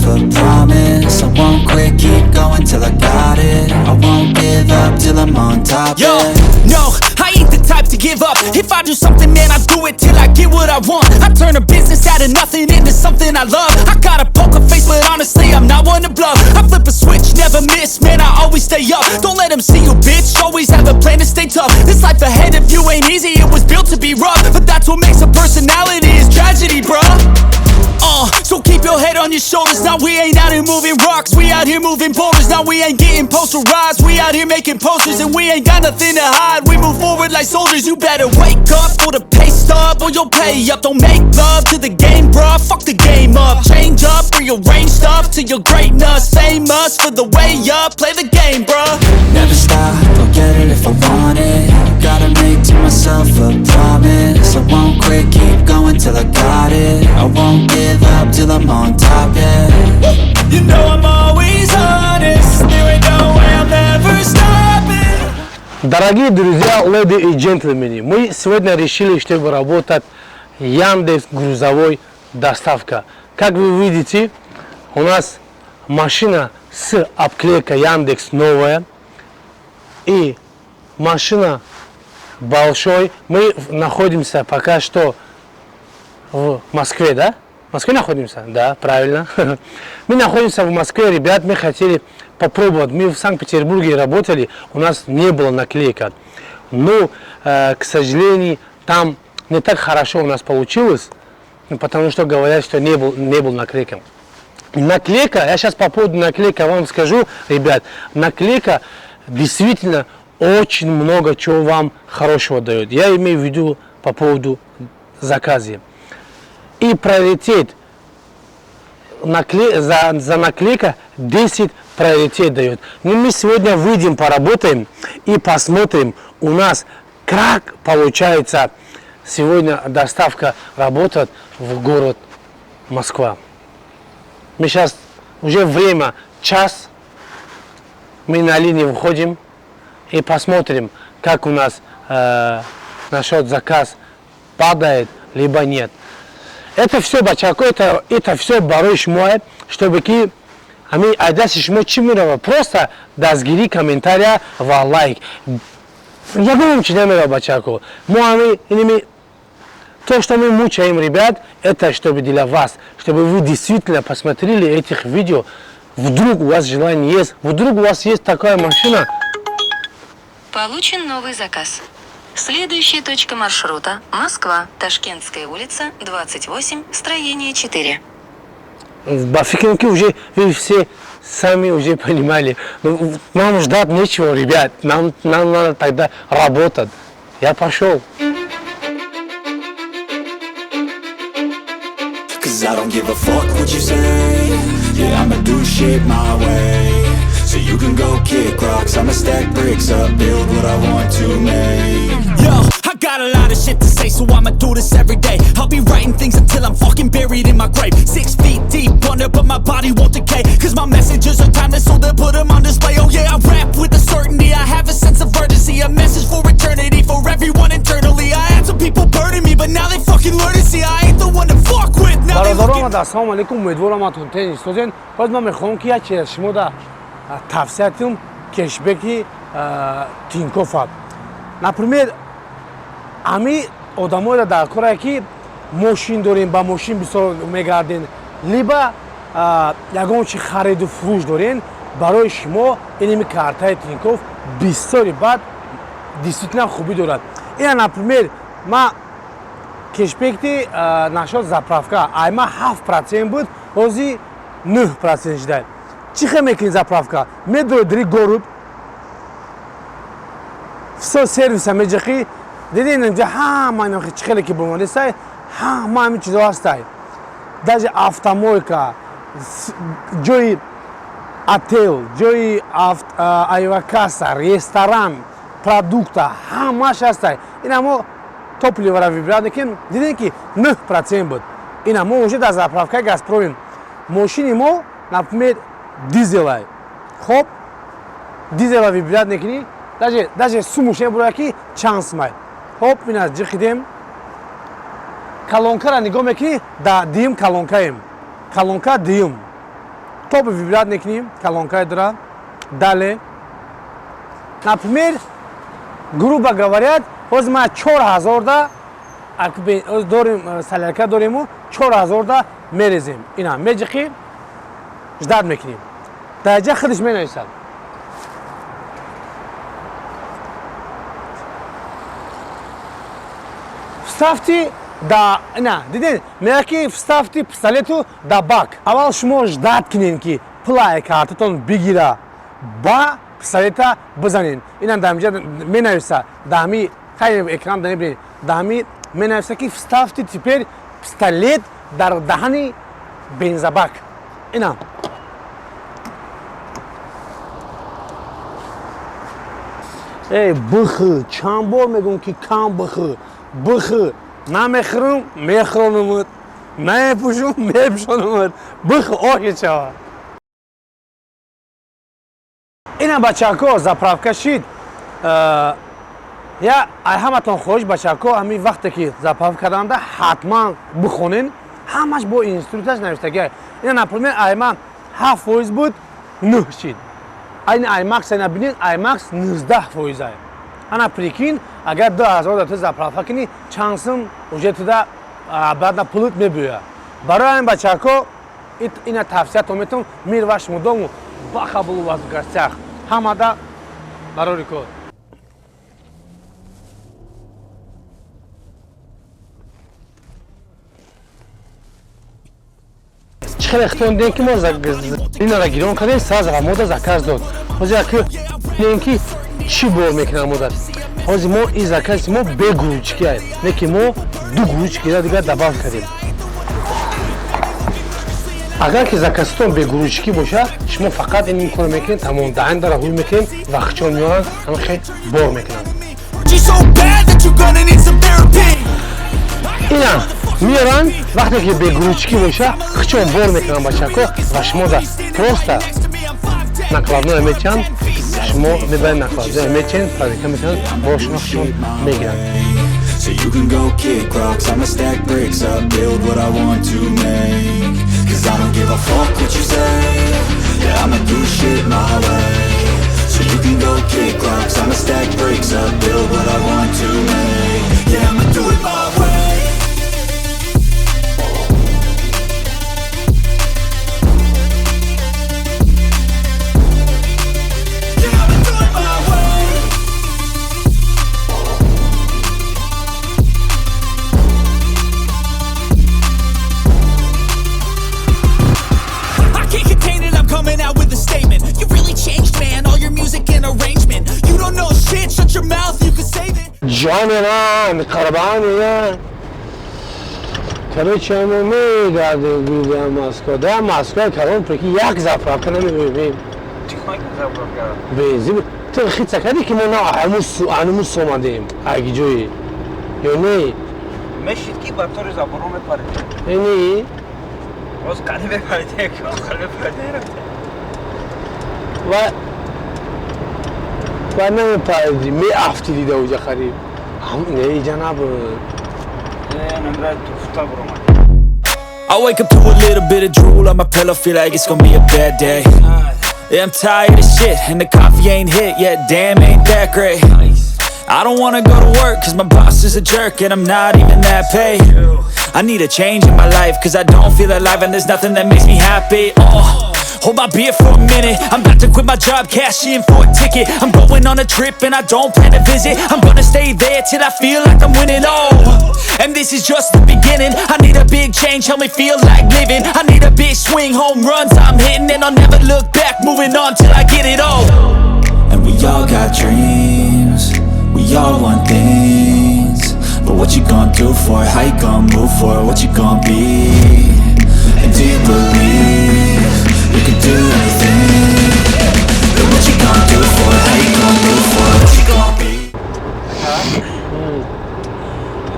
a promise. I won't quit, keep going till I got it. I won't give up till I'm on top. Yo, no, I ain't the type to give up. If I do something, man, I do it till I get what I want. I turn a business out of nothing into something I love. I got a poker face, but honestly, I'm not one to bluff. I flip a switch, never miss, man, I always stay up. Don't let them see you, bitch, always have a plan to stay tough. This life ahead of you ain't easy, it was built to be rough. But that's what makes a personality, is tragedy, bruh. So keep your head on your shoulders. Now we ain't out here moving rocks, we out here moving boulders. Now we ain't getting posterized, we out here making posters. And we ain't got nothing to hide, we move forward like soldiers. You better wake up for the pay stub, or you'll pay up. Don't make love to the game, bruh, fuck the game up. Change up, rearrange stuff to your greatness. Famous for the way up, play the game, bruh. Never stop, I'll get it if I want it. Gotta make to myself a promise. I won't quit, keep going till I got it. I won't give up till I'm on top, yeah. You know I'm always honest, there ain't no way I'm never stopping. Дорогие друзья, леди и джентльмены, мы сегодня решили, чтобы работать Яндекс грузовой доставка. Как вы видите, у нас машина с обклейкой Яндекс новая и машина большой. Мы находимся пока что в Москве, да? В Москве находимся? Да, правильно. Мы находимся в Москве, ребят, мы хотели попробовать. Мы в Санкт-Петербурге работали, у нас не было наклейка. Но, к сожалению, там не так хорошо у нас получилось, потому что говорят, что не был наклейка. Наклейка, я сейчас по поводу наклейки вам скажу, ребят, наклейка действительно очень много чего вам хорошего дает. Я имею в виду по поводу заказа. И приоритет за наклейка 10 приоритет дает. Но мы сегодня выйдем, поработаем и посмотрим у нас, как получается сегодня доставка работает в город Москва. Мы сейчас уже время час, мы на линии выходим и посмотрим, как у нас насчет заказ падает, либо нет. Это все бачако, это все барыш мой, чтобы ки ами айдасиш мо чимирова просто дазгири комментария ва лайк. Я говорю, что не бачако. Мы иними то, что мы мучаем ребят, это чтобы для вас, чтобы вы действительно посмотрели этих видео. Вдруг у вас желание есть, вдруг у вас есть такая машина. Получен новый заказ. Следующая точка маршрута – Москва, Ташкентская улица, 28, строение 4. В Бафикинке уже вы все сами уже понимали. Но нам ждать нечего, ребят. Нам надо тогда работать. Я пошел. Cause I don't give a fuck what you say. Yeah, I'ma do shit my way. So you can go kick rocks, I'ma stack bricks up, build what I want to make. Yo, I got a lot of shit to say, so I'ma do this every day. I'll be writing things until I'm fucking buried in my grave. 6 feet deep under, but my body won't decay. Cause my messages are timeless, so they'll put them on display. Oh yeah, I rap with a certainty, I have a sense of urgency. A message for eternity, for everyone internally. I had some people burning me, but now they fucking learn to see I ain't the one to fuck with. Now they looking... Assalamu alaikum, امیدوارم اتون تنیس سوزن. باز من میخوام که چه شما دا тавсиятим кешбеки Тинькофф. Например, ами одамои дар корае ки мошин дорем, ба мошин бисёр мегарден, либо ягон чи хариду фурӯш дорен, барои шумо иними картаи Тинькофф бисёри бад действительно хубӣ дорад. Ина, например, ма кешбекти нашод заправка айма 7% буд, ҳозир 9% шудад. Чи хел мекунед заправка? Медои дори горуб все сервиса меҷахи дидин инҷа ҳама ин чи хеле ки бомонистай ҳама ҳамин чизо ҳастай. Даже автомойка, ҷои отел, ҷои авиакасса, ресторан, продукта ҳамаш ҳастай. Ина мо топливора вибрад мекунем, дидем ки 9% буд. Ина мо уже дар заправкаи Газпром мошини мо, например, дизелай. Хоб, дизела вибрад мекунӣ, даже сумушен бурая ки чанс май. Хоб, ина ҷихидем. Колонкара нигоҳ мекунӣ, да дуюм колонкаем. Колонка дуюм. топ вибрат мекунем, колонка дара. Далее, например, грубо говоря, ҳозир ма 4000 да дорим солярка дориму 4000 да мерезем. Ина меҷиқи ждат мекунем. Даҷа худаш менависад. Вставьте да, на, дидин, меки вставьте пистолету да бак. Аввал шумо ждат кунен ки плай картатон бигира, ба пистолета бизанен. Ина дамҷа менависа, дами хай экран небинед. Дами менависа ки вставьте теперь пистолет дар даҳани бензобак. Ина. Эй, бихи, чанд бор мегӯм ки кам бихи. Бихи, намехӯрам, мехӯронамад, намепӯшам, мепӯшонамад. Бихи, охи шава. Ина бачако заправка шид. Я ҳаматон хоҳиш бачако ҳамин вақте ки заправка карданда ҳатман бихонен, ҳамаш бо инструктаж навиштага. Ина например айман 7% буд, 9 шид. Айни аймакс ана бинед, аймакс 19%. Ана прикин, агар 2000 да ту заправка кини, чанд сум уже туда баъда пулут мебӯя. Барои ҳамин бачако ина тавсиятон метавонам мир ва шумудому бахабулу ва гастях. Ҳамада барори кор. Чиқар ихтиёр дем ки мо инара гирон кардем, сразу ва мода заказ дод. Ҳозир аки дем ки чӣ бор мекунам мода. Ҳозир мо ин закази мо бе гуручки аст. Не ки мо 2 гуручки дига добавка кардем. Агар ки заказтон бе гуручки боша, шумо фақат ин кор мекунед, тамом даҳанда раҳоӣ мекунем, вақтчон меоранд, ҳамахе бор мекунанд. Ина меоранд, вақте ки бе гуручки боша, хичон бор мекунанд бачако ва шумо да просто накладное мечанд, шумо мебаред накладное мечанд, пазика мекунанд, бо шумо хичон мегиранд. So you can go kick rocks, I'ma stack bricks up, build what I want to make. Cause I don't give a fuck what you say, yeah, I'ma do shit my way. So you can go kick rocks, I'ma stack bricks up, build what I want to make. Yeah, I'ma do it my way. جانم قربانیه کرچه می داده گویم مسکو ده مسکو کارون پرکی یک زفرافه نمیبینیم چیکار که زفراف کرد؟ بنزین تو خیلی سکردی که ما نه هنوز سومدیم اگه جویی یا نه مشید کی با طور زبانو میپره اینی روز قلی بپرده که آخر بپرده رفته و نمیپردی می افتی دیده اوجا خریم نه جناب نمرد توفتا برو I wake up to a little bit of drool on my pillow, feel like it's gonna be a bad day. Yeah, I'm tired of shit, and the coffee ain't hit yet, damn, ain't that great. I don't wanna go to work, cause my boss is a jerk, and I'm not even that paid. I need a change in my life, cause I don't feel alive, and there's nothing that makes me happy. Hold my beer for a minute, I'm about to quit my job, cash in for a ticket. I'm going on a trip and I don't plan to visit. I'm gonna stay there till I feel like I'm winning, and this is just the beginning. I need a big change, help me feel like living. I need a big swing, home runs I'm hitting, and I'll never look back, moving on till I get it all. And we all got dreams, we all want things, but what you gonna do for it? How you gonna move for it? What you gonna be? And do you believe you can do anything? But what you gonna do for it? How you gonna move for it? What you gonna be?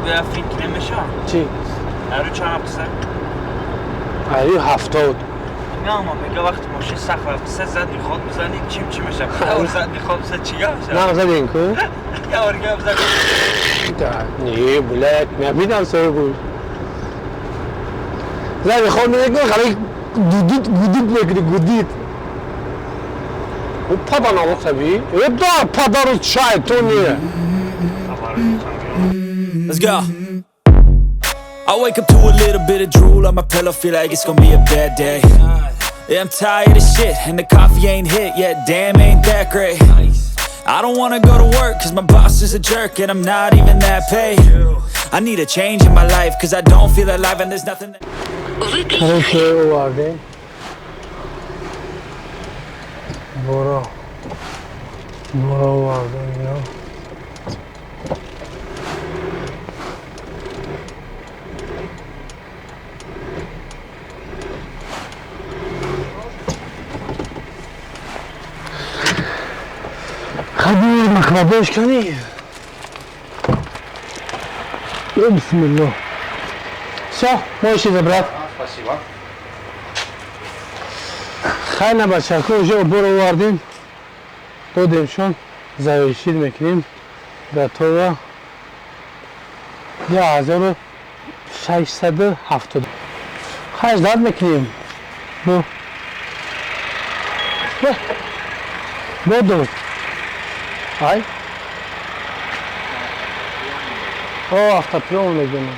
به افرین که نمیشه چی؟ هرو چند هفته هرو 70 نه اما بگه وقت ماشین سخت هفته زد میخواد بزنی چی میشه؟ یا زد میخواد بزن چیگه میشه؟ نه زدین که؟ یا ورگه بزن نه بلک نبیدم سر بود زد میخواد میگه خیلی гудит мекунӣ, гудит. Пада налохтаби? Да, падару шайтоне. Let's go. I wake up to a little bit of drool on my pillow, feel like it's gonna be a bad day. Yeah, I'm tired of shit, and the coffee ain't hit yet, damn, ain't that great. I don't wanna go to work, cause my boss is a jerk, and I'm not even that paid. I need a change in my life, cause I don't feel alive, and there's nothing that... Короче, овардем. Боро овардем, ино. Хабир накладеш кани. Бисмилlah. Все, можешь забрать. Спасибо. Хайна бачако уже боро овардем. Додемшон, завершид мекунем. Готово. 1670. Хаждат мекунем. Бодо. Ай. О, автоприем мегунем.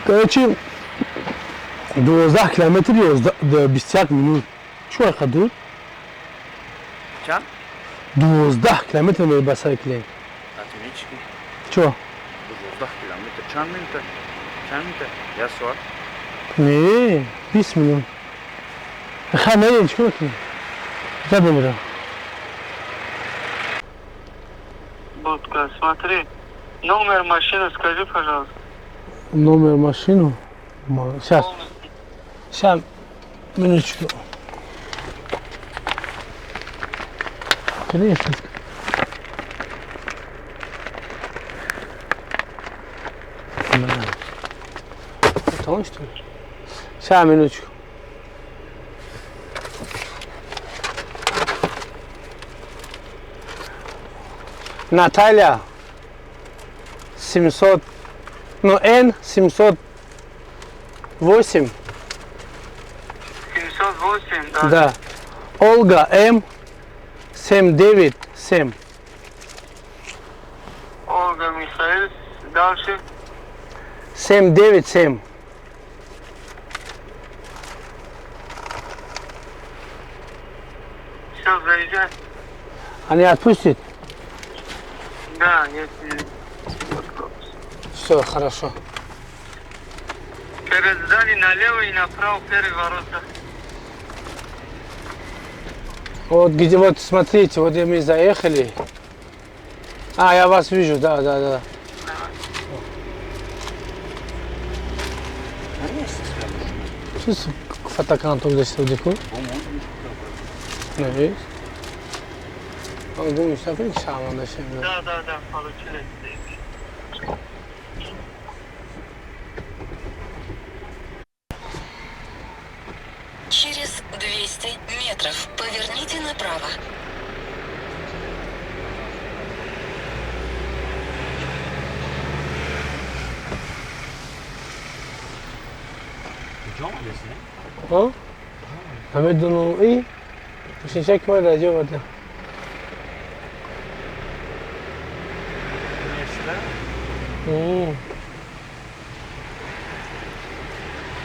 Короче, 12 километр 21 минут. Чего я ходу? Ча? 12 километр мы басайклим. Атмички. Чего? 12 километр. Чан минута? Я суат. Не, 20 минут. Хамерин, чего ты? Задумай. Будка, смотри, номер машины скажи, пожалуйста. Номер машину. Сейчас. Сейчас. Минуточку. Конечно. Потому что ли? Сейчас, минуточку. Наталья. 700. Ну, Н 708. 708, да? Да. Ольга М 797. Ольга Михаил, дальше. 797. Все, заезжай. Они отпустят? Да, если... Все, хорошо. Перед здание налево и направо первые ворота. Вот где вот смотрите, вот где мы заехали. А, я вас вижу, да. Siz fotokontrolda ishlaydiku? Ne? Bu müsafir şahmanda şimdi. Да, получили. Через 200 метров поверните направо. Ha? Hamid onu iyi. Şişek var da cevap da.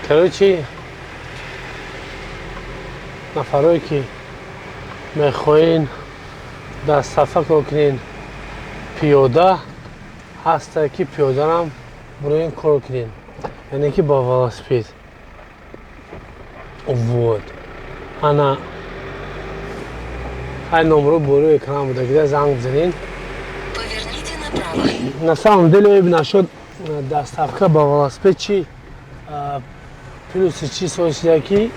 Короче, нафарое ки мехоҳед дар сафар кор кунед пиёда ҳаста ки пиёдарам бироин кор кунед, яъне ки ба велосипед. Вот. Ана ай номеро бори экран будагида занг бизанед. Поверните направо. На самом деле нашод доставка ба велосипед чи плюси чи соҳишида ки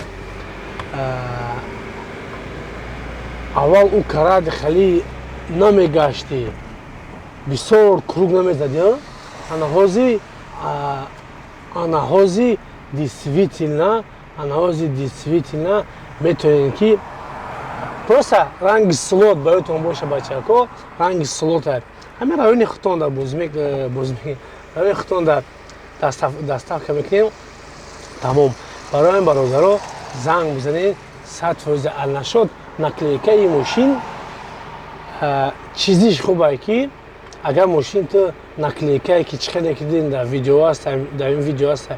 аввал ӯ каради хеле намегашти, бисёр круг намезади. Анаҳози действительно метавонед ки просто ранги слот баётон боша бачако, ранги слот ай. Ҳамин райони Хутонда бозмек райони Хутонда доставка мекунем. Тамом. Барои ин бародаро занг бизанед 100% алнашод наклейкаи мошин чизиш хубае ки агар мошин ту наклейкае ки чиқаде ки дидин дар видео аст, дар ин видео аст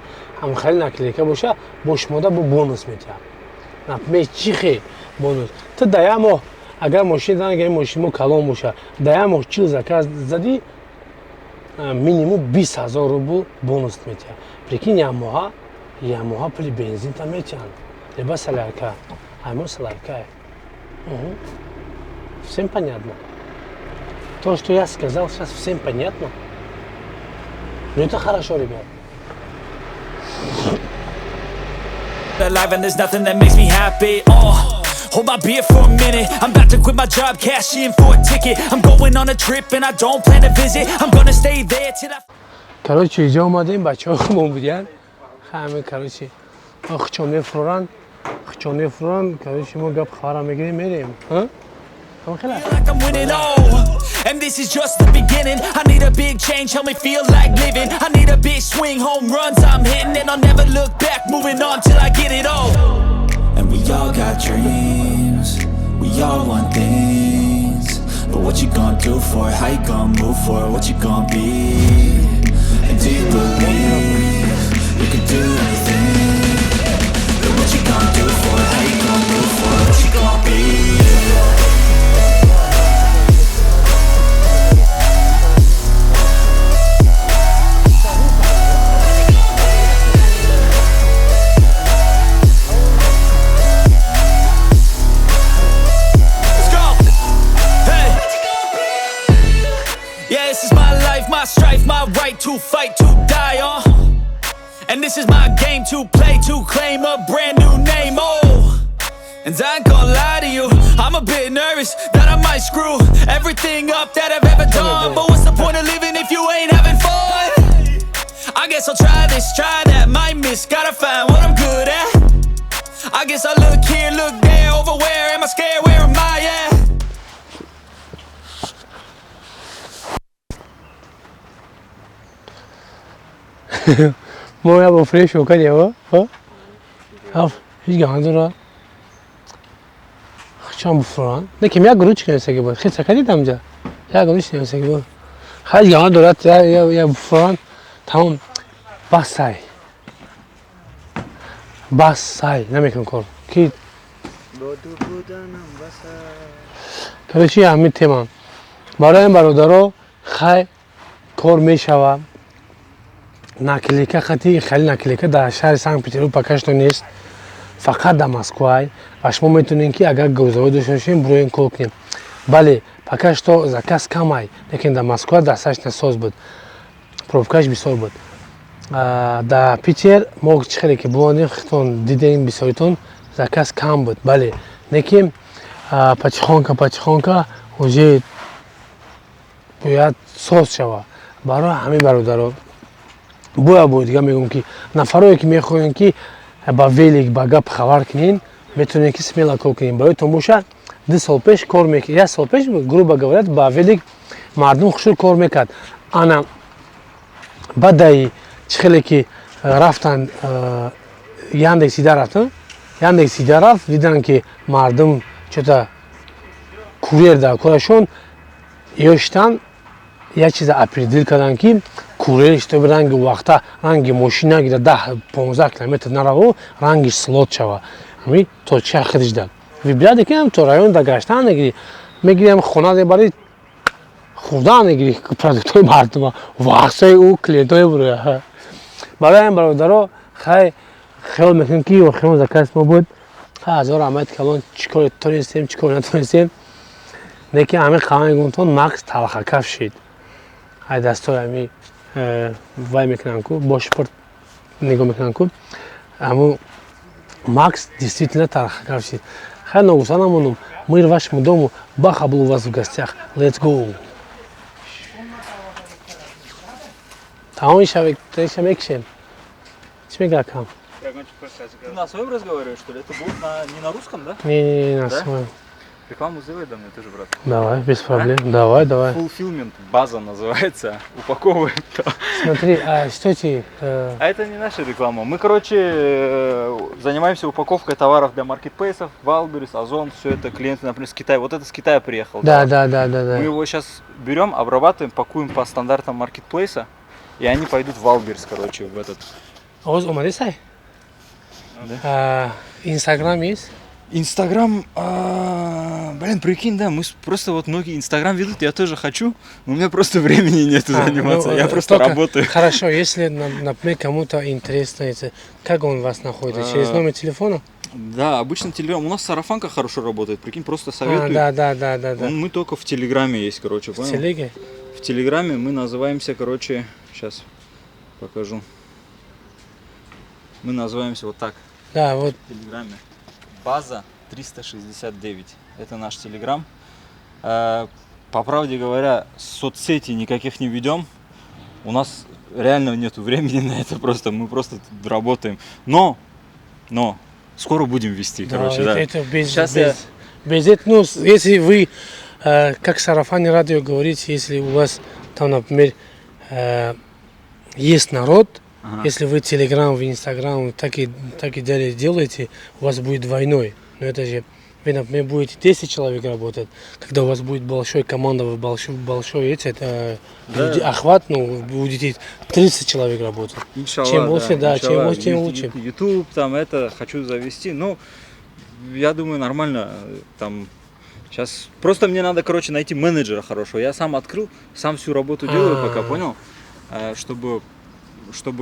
ҳамхайли наклейка боша бо шумода бо бонус метиҳад. Например чихе бонус. Ту дар як моҳ агар мошин дар мошин мо калон боша, дар як моҳ 40 заказ зади минимум 20,000 рубл бонус метиҳад. Прикинь як моҳа пули бензин там метиҳанд. Либо солярка. Аймон солярка. Всем понятно. То, что я сказал, сейчас всем понятно. Ну это хорошо, ребят. Alive and there's nothing that makes me happy. Hold my beer for a minute. I'm about to quit my job, cash in for a ticket. I'm going on a trip and I don't plan to visit. I'm gonna stay there till I... Короче, идем мадим, бачо, мумбудян. Хами, короче, хчоне фуран, короче, мы гап хара мегрим мерим. feel like I'm winning, and this is just the beginning. I need a big change, help me feel like living. I need a big swing, home runs I'm hitting, and I'll never look back, moving on till I get it all. And we all got dreams, we all want things. But what you gonna do for it? How you gonna move for it? What you gonna be? And do you believe you can do anything? But what you gonna do for it? How you gonna move for it? What you gonna be? My strife, my right to fight, to die on. And this is my game to play, to claim a brand new name, And I ain't gonna lie to you, I'm a bit nervous that I might screw everything up that I've ever done. But what's the point of living if you ain't having fun? I guess I'll try this, try that, might miss, gotta find what I'm good at. I guess I look here, look there, over where am I scared, where am I at? Moja bo fresh hoka deva, hiç gandura. Çam bu falan. Ne kim ya gruç kinese gibi. Hiç sakali damca. Ya gruç kinese gibi. Hiç gandura ya bu falan. Tamam. Basay. Ne mekan kor. Ki. Короче, я ми тема. Барои бародаро хай кор мешава. Наклейка хати хали наклейка дар шаҳри Санкт-Петербург пока что нест. Фақат дар Москва. Ва шумо метавонем ки агар гузарӣ дошта бошем бирои кол кунем. Бале, пока что заказ камай. Лекин дар Москва дасташна соз буд. Пробкаш бисёр буд. Дар Питер мо чӣ хеле ки бувандем хитон дидем бисёритон заказ кам буд. Бале, лекин пачихонка уже бояд соз шава. Барои ҳамин бародаро боя бо дига мегӯям ки нафарое ки мехоҳем ки ба велик ба гап хабар кунем метавонем ки смело кор кунем. Бароитон боша 2 сол пеш кор мекард. 1 сол пеш грубо говоря ба велик мардум хушур кор мекард. Ана бадаи чӣ хеле ки рафтан Яндекс-Ида рафтан. Яндекс-Ида рафт дидан ки мардум чота курьер дар корашон ёштан як чиза определил кардан ки курьер чтобы ранги вақта ранги мошина гида 10-15 километр нараву рангиш слот шава. Ами то ча хидиш дад. Вибрад кем то район да гаштан негири. Мегирем хона де бари худа негири продуктой мардума. Вақсай у клиентой бура. Барои бародаро хай хел мекунем ки хел заказ мо буд. Ҳазор рамат калон чикор тонистем чикор натонистем. Неки ами қаван гунтон Макс талха кафшид. Ай дастой ами вай мекунам ку бо шпорт нигоҳ мекунам ку аму Макс действительно талха кафшид. Хай ногуса намонум мир вашему дому баха был у вас в гостях. Let's go. Тамон шавек трешамекшем. Чмегакам. Ты на своем разговариваешь, что ли? Это будет не на русском, да? Не на своем. Рекламу сделай, да, мне тоже, брат. Давай, без проблем. Давай. Fulfillment база называется. Упаковываем. Смотри, а что эти... А это не наша реклама. Мы, короче, занимаемся упаковкой товаров для маркетплейсов, Wildberries, Озон, все это клиенты, например, с Китая. Вот это с Китая приехал. Да. Мы его сейчас берем, обрабатываем, пакуем по стандартам маркетплейса, и они пойдут в Wildberries, короче, в этот. Оз, умарисай? Инстаграм есть? Инстаграм, блин, прикинь, да, мы просто вот многие Инстаграм ведут, я тоже хочу, но у меня просто времени нет заниматься, я просто работаю. Хорошо, если, например, кому-то интересно, как он вас находит? Через номер телефона? Да, обычно Телеграм, у нас сарафанка хорошо работает, прикинь, просто советую. Да. Мы только в Телеграме есть, короче, понял? В Телеге? В Телеграме мы называемся, короче, сейчас покажу. Мы называемся вот так. Да, вот. В Телеграме. База 369. Это наш Телеграм. По правде говоря, соцсети никаких не ведем. У нас реально нету времени на это, мы просто тут работаем. Но скоро будем вести, короче, да. Это без этого, ну, если вы, как сарафанное радио говорите, если у вас там, например, есть народ, если вы Телеграм, в Инстаграм так и далее делаете, у вас будет двойной. Но это же, вы, например, будете 10 человек работать, когда у вас будет большая команда, большой охват, ну, вы будете 30 человек работать. Чем больше, тем лучше. YouTube, там это хочу завести, ну, я думаю, нормально, там, сейчас, просто мне надо, короче, найти менеджера хорошего. Я сам открыл, сам всю работу делаю, пока, понял, чтобы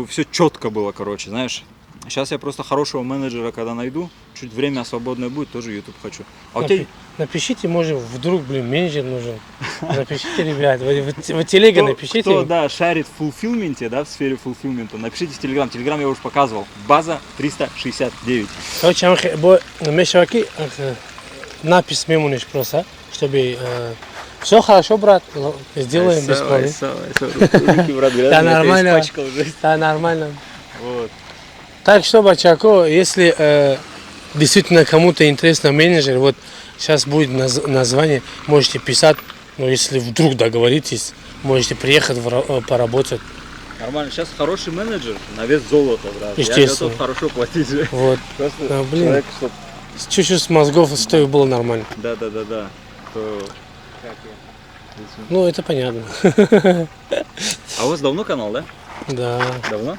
все четко было, короче, знаешь. Сейчас я просто хорошего менеджера, когда найду, чуть время свободное будет, тоже YouTube хочу. Окей? Напишите, может, вдруг, менеджер нужен. Напишите, ребят, в телеге напишите. Кто, да, шарит в фулфилменте, да, в сфере фулфилмента, напишите в Телеграм. Телеграм я уже показывал. База 369. Короче, напись мемуниш просто, чтобы... Все хорошо, брат, сделаем без проблем. Да, нормально. Да, нормально. Вот. Так что, Бачако, если действительно кому-то интересно менеджер, вот сейчас будет название, можете писать, но если вдруг договоритесь, можете приехать поработать. Нормально, сейчас хороший менеджер на вес золота, брат. Естественно. Я готов хорошо платить. Вот. Просто человек, чтобы... Чуть-чуть с мозгов стоит было нормально. Да. Ну, это понятно. А у вас давно канал, да? Да. Давно?